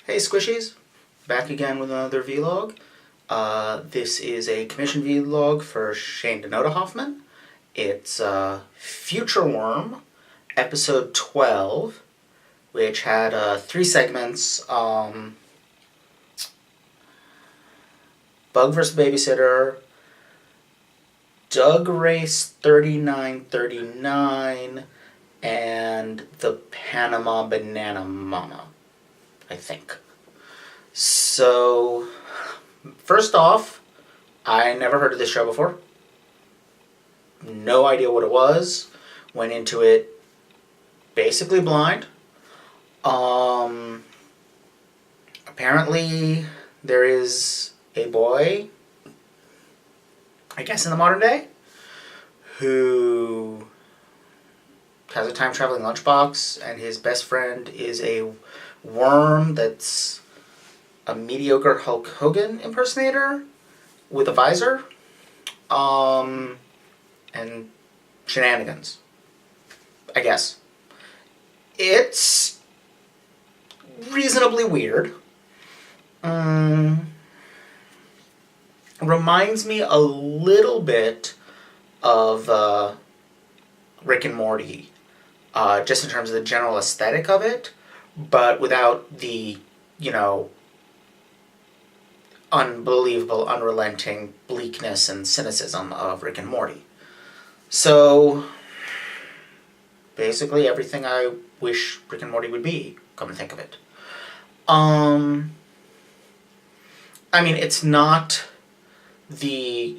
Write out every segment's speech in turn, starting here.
Hey Squishies, back again with another vlog. This is a commission vlog for Shane Denota Hoffman. It's Future Worm, episode 12, which had 3 segments. Bug vs. Babysitter, Doug Race 3939, and the Panama Banana Mama, I think. So, first off, I never heard of this show before. No idea what it was. Went into it basically blind. Apparently, there is a boy, I guess in the modern day, who has a time-traveling lunchbox, and his best friend is a worm that's a mediocre Hulk Hogan impersonator with a visor, and Shenanigans, I guess. It's reasonably weird. Reminds me a little bit of Rick and Morty, just in terms of the general aesthetic of it, but without the, unbelievable, unrelenting bleakness and cynicism of Rick and Morty. So, basically everything I wish Rick and Morty would be, come to think of it. It's not the,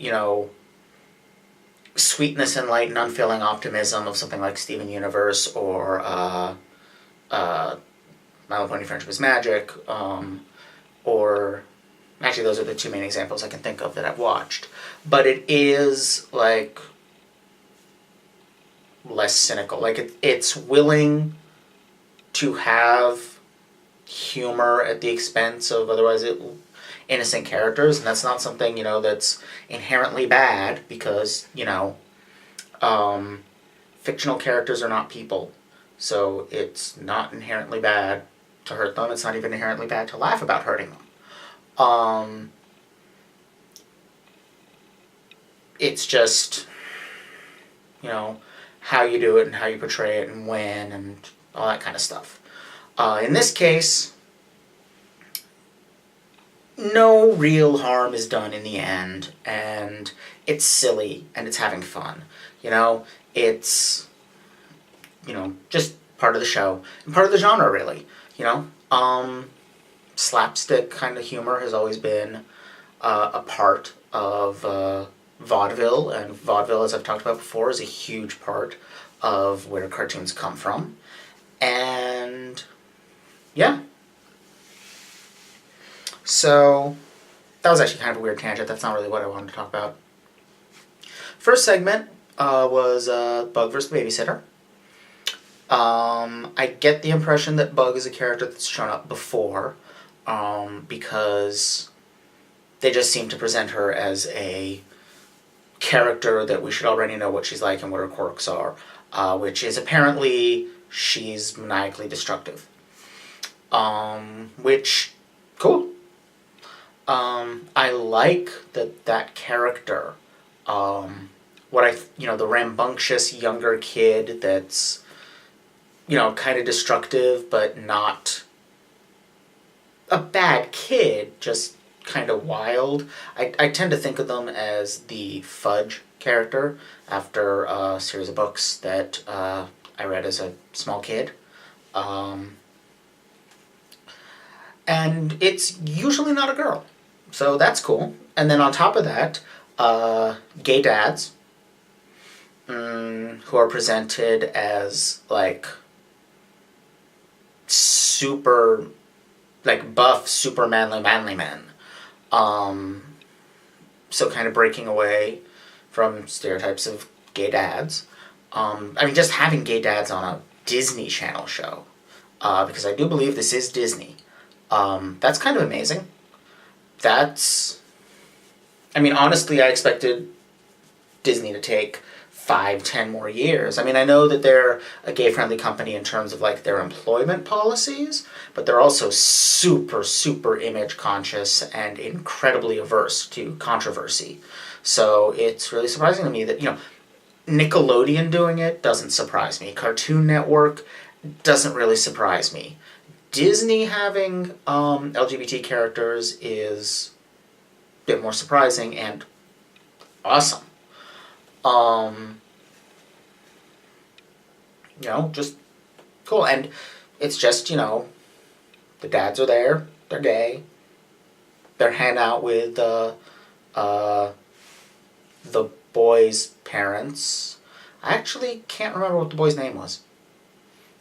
sweetness and light and unfailing optimism of something like Steven Universe or My Little Pony Friendship is Magic, or actually those are the 2 main examples I can think of that I've watched. But it is, less cynical. It's willing to have humor at the expense of otherwise innocent characters, and that's not something, that's inherently bad, because, fictional characters are not people. So it's not inherently bad to hurt them. It's not even inherently bad to laugh about hurting them. It's just, how you do it and how you portray it and when and all that kind of stuff. In this case, no real harm is done in the end, and it's silly, and it's having fun. It's, just part of the show, and part of the genre, really. Slapstick kind of humor has always been a part of vaudeville, and vaudeville, as I've talked about before, is a huge part of where cartoons come from. And yeah. So, that was actually kind of a weird tangent. That's not really what I wanted to talk about. First segment was Bug vs. Babysitter. I get the impression that Bug is a character that's shown up before, because they just seem to present her as a character that we should already know what she's like and what her quirks are, which is apparently she's maniacally destructive. Which, cool. I like that character, the rambunctious younger kid that's, kind of destructive, but not a bad kid, just kind of wild. I tend to think of them as the Fudge character, after a series of books that I read as a small kid. And it's usually not a girl, so that's cool. And then on top of that, gay dads, who are presented as, super, buff, super manly men. So kind of breaking away from stereotypes of gay dads. Just having gay dads on a Disney Channel show, because I do believe this is Disney, that's kind of amazing. Honestly, I expected Disney to take 5-10 more years. I mean, I know that they're a gay-friendly company in terms of like their employment policies, but they're also super, super image conscious and incredibly averse to controversy. So it's really surprising to me that, Nickelodeon doing it doesn't surprise me. Cartoon Network doesn't really surprise me. Disney having LGBT characters is a bit more surprising and awesome. Just cool. And it's just, the dads are there, they're gay, they're hanging out with the boy's parents. I actually can't remember what the boy's name was.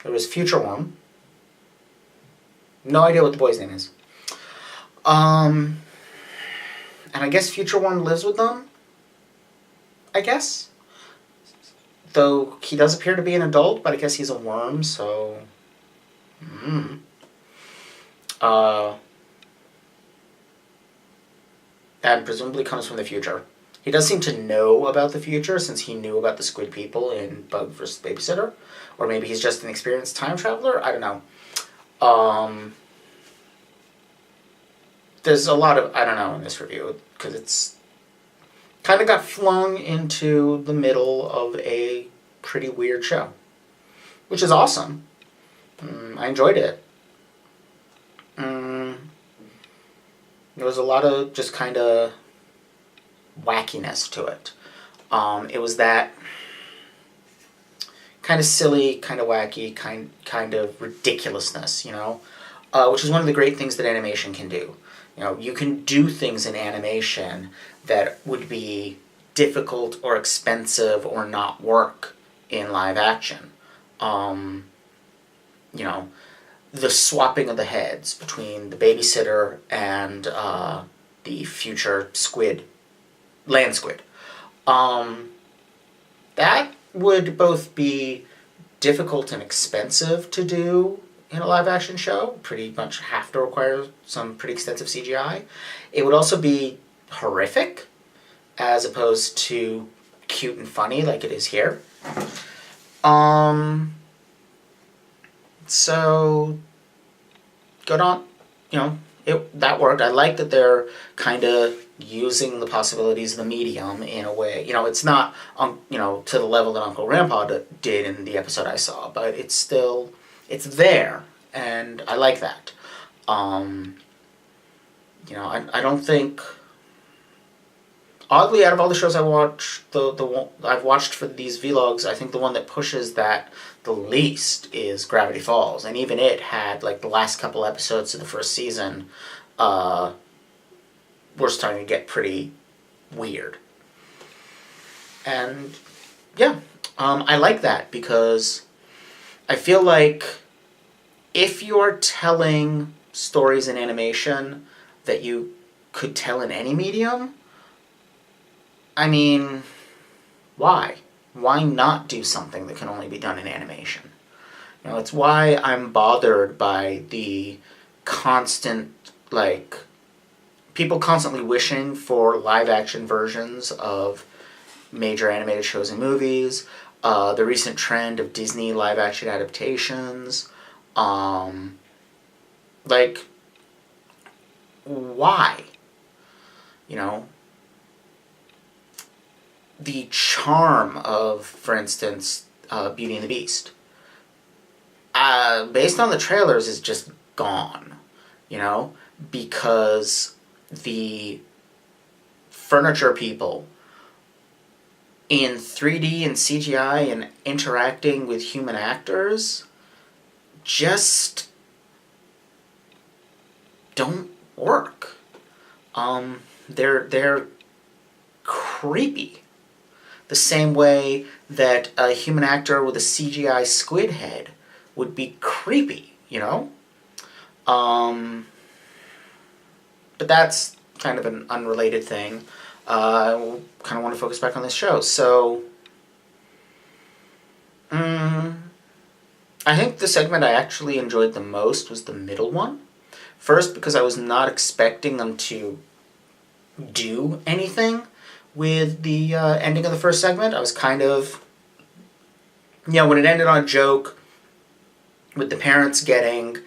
It was Future One. No idea what the boy's name is. And I guess Future One lives with them, I guess. Though he does appear to be an adult, but I guess he's a worm, so... and presumably comes from the future. He does seem to know about the future, since he knew about the squid people in Bug vs. Babysitter. Or maybe he's just an experienced time traveler? I don't know. There's a lot of I don't know in this review, because it's kind of got flung into the middle of a pretty weird show, which is awesome. I enjoyed it. There was a lot of just kind of wackiness to it. It was that kind of silly, kind of wacky, kind of ridiculousness, which is one of the great things that animation can do. You can do things in animation that would be difficult or expensive or not work in live action. The swapping of the heads between the babysitter and the future land squid. That would both be difficult and expensive to do in a live action show, pretty much have to require some pretty extensive CGI. It would also be horrific, as opposed to cute and funny like it is here. So, good on, that worked. I like that they're kind of using the possibilities of the medium in a way. It's not, to the level that Uncle Grandpa did in the episode I saw, but it's there, and I like that. I don't think... Oddly, out of all the shows I watch, I've watched for these vlogs, I think the one that pushes that the least is Gravity Falls. And even it had, the last couple episodes of the first season were starting to get pretty weird. And, yeah, I like that, because I feel like if you're telling stories in animation that you could tell in any medium, I mean, why? Why not do something that can only be done in animation? It's why I'm bothered by the constant, people constantly wishing for live-action versions of major animated shows and movies, the recent trend of Disney live-action adaptations. Why? The charm of, for instance, Beauty and the Beast, based on the trailers, is just gone, because the furniture people in 3D and CGI and interacting with human actors just don't work. They're creepy. The same way that a human actor with a CGI squid head would be creepy, But that's kind of an unrelated thing. I kind of want to focus back on this show. So, I think the segment I actually enjoyed the most was the middle one. First, because I was not expecting them to do anything with the ending of the first segment. I was kind of, when it ended on a joke, with the parents getting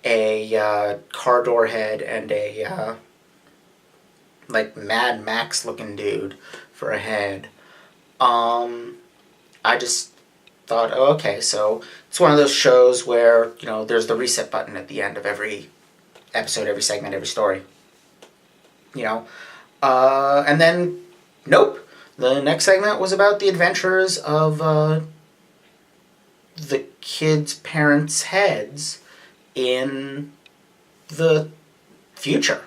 a car door head and a Mad Max looking dude for a head. I just thought, oh, okay, so it's one of those shows where, there's the reset button at the end of every episode, every segment, every story. And then, nope. The next segment was about the adventures of the kids' parents' heads in the future.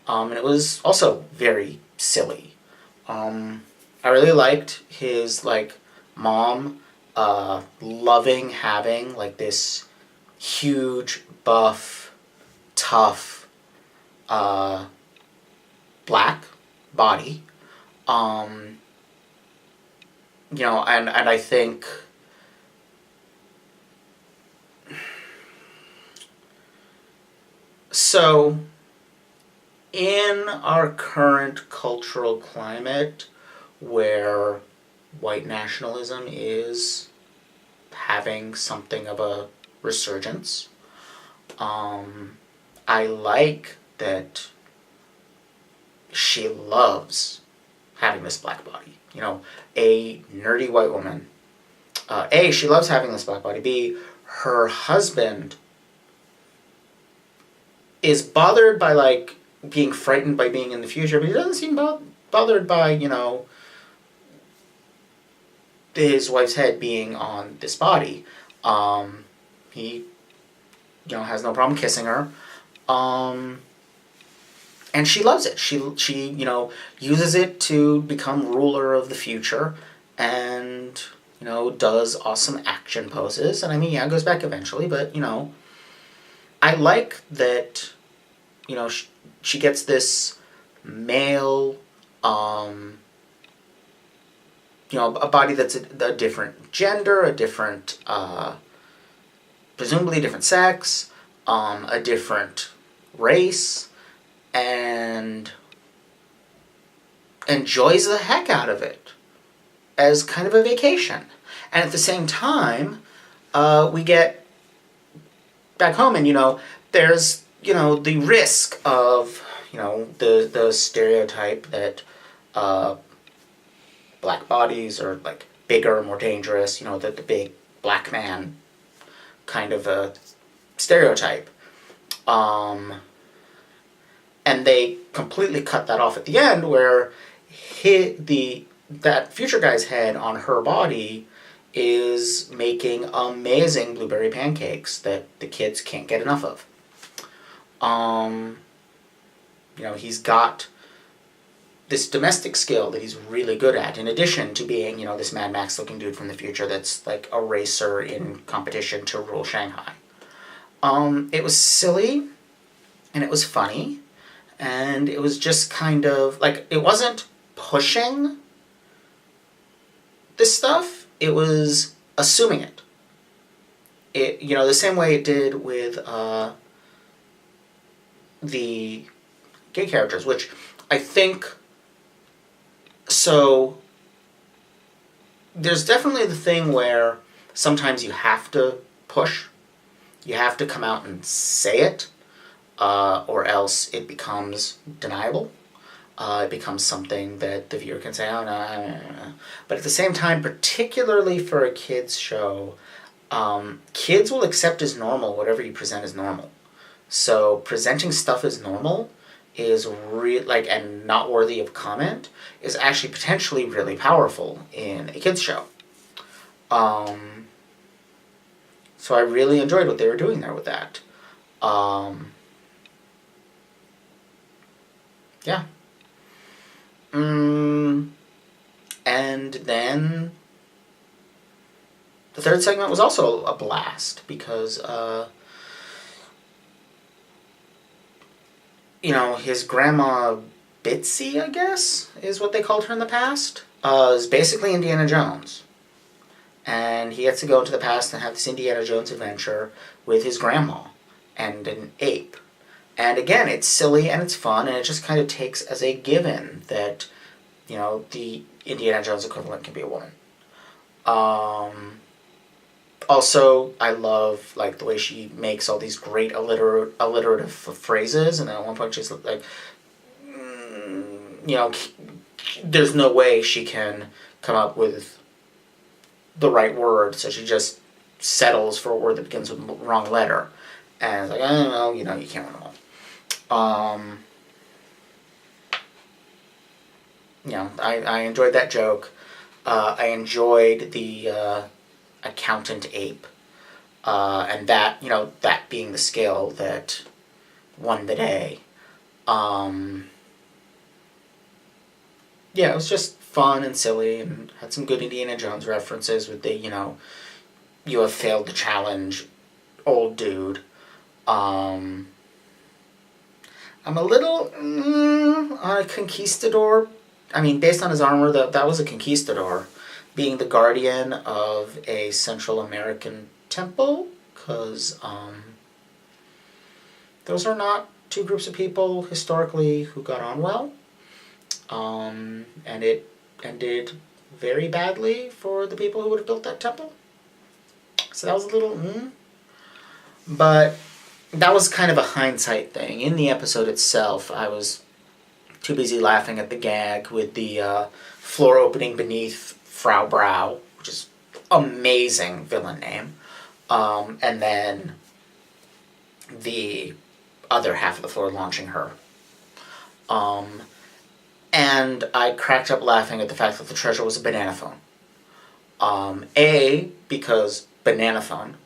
And it was also very silly. I really liked his, mom loving having, this huge, buff, tough, black body. And I think... So, in our current cultural climate, where white nationalism is having something of a resurgence, I like that she loves having this black body. A nerdy white woman. A, she loves having this black body. B, her husband is bothered by, being frightened by being in the future, but he doesn't seem bothered by, his wife's head being on this body. He, has no problem kissing her. And she loves it. She uses it to become ruler of the future and, does awesome action poses. And it goes back eventually, but, I like that, she gets this male, a body that's a different gender, a different, presumably a different sex, a different race, and enjoys the heck out of it as kind of a vacation. And at the same time, we get back home and, there's, the risk of, the stereotype that black bodies are, bigger, more dangerous, the big black man kind of a stereotype. And they completely cut that off at the end where that future guy's head on her body is making amazing blueberry pancakes that the kids can't get enough of. He's got this domestic skill that he's really good at, in addition to being, this Mad Max looking dude from the future that's like a racer in competition to rule Shanghai. It was silly, and it was funny, and it was just kind of, it wasn't pushing this stuff, it was assuming it. The same way it did with the gay characters, which I think, so there's definitely the thing where sometimes you have to push, you have to come out and say it, or else it becomes deniable. It becomes something that the viewer can say, oh, no. But at the same time, particularly for a kids show, kids will accept as normal whatever you present as normal. So presenting stuff as normal is and not worthy of comment is actually potentially really powerful in a kids show. So I really enjoyed what they were doing there with that. Yeah. And then the third segment was also a blast because, his grandma Bitsy, I guess, is what they called her in the past, is basically Indiana Jones. And he gets to go into the past and have this Indiana Jones adventure with his grandma and an ape. And again, it's silly and it's fun, and it just kind of takes as a given that the Indiana Jones equivalent can be a woman. Also, I love like the way she makes all these great alliterative phrases, and then at one point she's like, there's no way she can come up with the right word, so she just settles for a word that begins with the wrong letter, and it's like, oh, you can't win them all. I enjoyed that joke. I enjoyed the accountant ape, and that being the skill that won the day. It was just fun and silly, and had some good Indiana Jones references with the you have failed the challenge, old dude. I'm a little on a conquistador. I mean, based on his armor, that was a conquistador, being the guardian of a Central American temple, because those are not two groups of people historically who got on well. And it ended very badly for the people who would have built that temple. So that was a little But that was kind of a hindsight thing. In the episode itself, I was too busy laughing at the gag with the floor opening beneath Frau Brau, which is amazing villain name. And then the other half of the floor launching her. And I cracked up laughing at the fact that the treasure was a banana phone. A, because banana phone.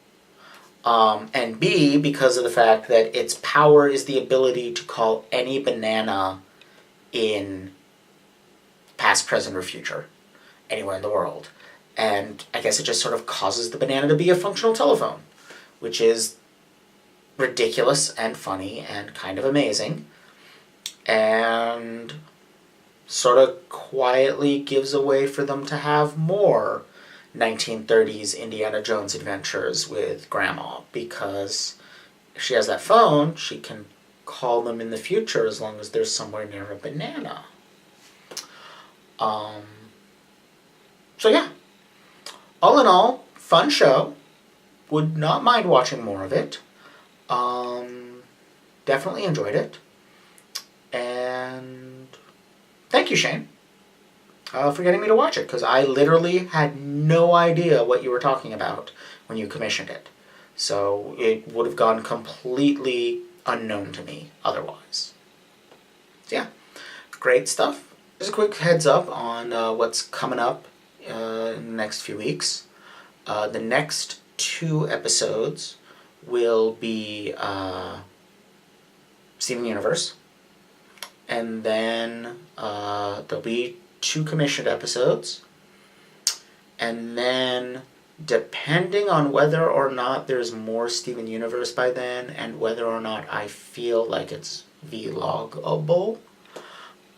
And B, because of the fact that its power is the ability to call any banana in past, present, or future, anywhere in the world. And I guess it just sort of causes the banana to be a functional telephone, which is ridiculous and funny and kind of amazing. And sort of quietly gives a way for them to have more 1930s Indiana Jones adventures with Grandma, because if she has that phone, she can call them in the future as long as they're somewhere near a banana. So yeah, all in all, fun show. Would not mind watching more of it. Definitely enjoyed it. And thank you, Shane, for getting me to watch it, because I literally had no idea what you were talking about when you commissioned it. So it would have gone completely unknown to me otherwise. So yeah, great stuff. Just a quick heads up on what's coming up in the next few weeks. The next 2 episodes will be Steven Universe. And then there'll be 2 commissioned episodes. And then, depending on whether or not there's more Steven Universe by then, and whether or not I feel like it's vlogable,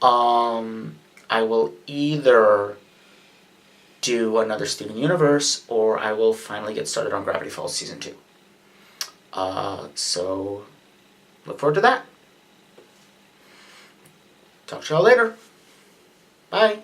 I will either do another Steven Universe, or I will finally get started on Gravity Falls Season 2. So, look forward to that. Talk to y'all later. Bye.